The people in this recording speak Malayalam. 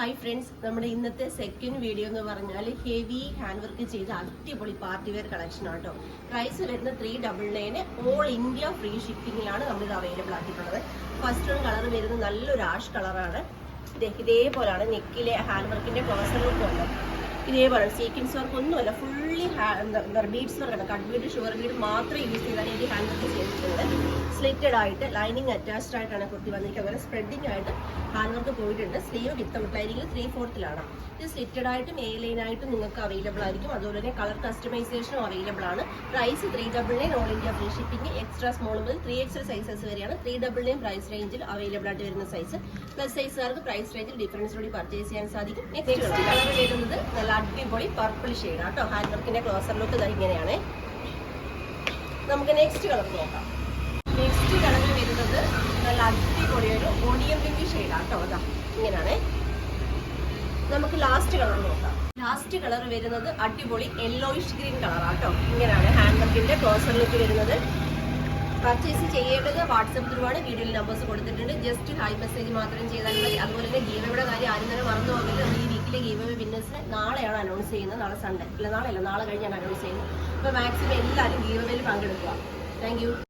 ഹായ് ഫ്രണ്ട്സ്, നമ്മുടെ ഇന്നത്തെ സെക്കൻഡ് വീഡിയോ എന്ന് പറഞ്ഞാൽ ഹെവി ഹാൻഡ് വർക്ക് ചെയ്ത അടിപൊളി പാർട്ടി വെയർ കളക്ഷൻ ആട്ടോ. പ്രൈസ് വരുന്ന 399 ഓൾ ഇന്ത്യ ഫ്രീ ഷിപ്പിംഗിലാണ് നമ്മളിത് അവൈലബിൾ ആക്കിയിട്ടുള്ളത്. ഫസ്റ്റ് വൺ കളർ വരുന്നത് നല്ലൊരു ആഷ് കളറാണ്. ഇതേപോലെയാണ് നെക്കിലെ ഹാൻഡ് വർക്കിന്റെ ക്ലോസർ ലുക്ക് ഉണ്ട്. ഇതേപോലെ സീക്വൻസ് വർക്ക് ഒന്നുമല്ല, ഫുള്ളി ബീഡ്സ് വർക്കാണ്. കട്ട് ബീഡ്, ഷുഗർ ബീഡ് മാത്രമേ യൂസ് ചെയ്താൽ ഈ ഹാൻഡ് വർക്ക് ചെയ്തിട്ടുണ്ട്. സ്ലിറ്റഡ് ആയിട്ട് ലൈനിങ് അറ്റാച്ച്ഡ് ആയിട്ടാണ് കുർത്തി വന്നിരിക്കുന്നത്. അതുപോലെ സ്പ്രെഡിങ് ആയിട്ട് ഹാൻഡ് വർക്ക് പോയിട്ടുണ്ട്. സ്ലീവ് വിത്ത് ലൈനിങ് 3/4 ഇത് സ്ലിറ്റഡ് ആയിട്ടും എ ലൈൻ ആയിട്ടും നിങ്ങൾക്ക് അവൈലബിൾ ആയിരിക്കും. അതുപോലെ തന്നെ കളർ കസ്റ്റമൈസേഷനും അവൈലബിൾ ആണ്. Price 399 all India free shipping. Extra small മുതൽ 3XL സൈസസ് വരെയാണ് 399 പ്രൈസ് റേഞ്ചിൽ അവൈലബിൾ ആയിട്ട് വരുന്ന സൈസ്. പ്ലസ് സൈസുകാർക്ക് പ്രൈസ് റേഞ്ചിൽ ഡിഫറൻസോടെ പർച്ചേസ് ചെയ്യാൻ സാധിക്കും. നെക്സ്റ്റ് കളർ വരുന്നത് നല്ല അടിപൊളി പർപ്പിൾ ഷെയ്ഡ് ആട്ടോ. ഹാൻഡ് വർക്കിന്റെ ക്ലോസർ ലുക്ക് ഇങ്ങനെയാണ്. നമുക്ക് നെക്സ്റ്റ് കളർ നോക്കാം. നെക്സ്റ്റ് കളർ വരുന്നത് നല്ല അടിപൊളി ഒരു ഓണിയം പിങ്ക് ഷെയ്ഡ് ആട്ടോ. അതാ ഇങ്ങനെയാണ്. നമുക്ക് ലാസ്റ്റ് കളർ നോക്കാം. ലാസ്റ്റ് കളർ വരുന്നത് അടിപൊളി യെല്ലോയിഷ് ഗ്രീൻ കളർ ആട്ടോ. ഇങ്ങനെയാണ് ഹാൻഡ് വർക്കിന്റെ ക്ലോസർ ലുക്ക് വരുന്നത്. പർച്ചേസ് ചെയ്യേണ്ടത് വാട്സപ്പ് ത്രൂവാണ്. വീഡിയോയിൽ നമ്പേഴ്സ് കൊടുത്തിട്ടുണ്ട്. ജസ്റ്റ് ഹായ് മെസ്സേജ് മാത്രം ചെയ്താൽ മതി. അതുപോലെ തന്നെ ഗീവയുടെ കാര്യം ആരും തന്നെ മറന്നു പോകരുത്. നമ്മൾ ഈ വീക്കിലെ ഗീവേ വിന്നേഴ്സിനെ നാളെയാണ് അനൗൺസ് ചെയ്യുന്നത്. നാളെ സൺഡേ നാളെ കഴിഞ്ഞാണ് അനൗൺസ് ചെയ്യുന്നത്. അപ്പോൾ മാക്സിമം എല്ലാവരും ഗീവയിൽ പങ്കെടുക്കുക. Thank you.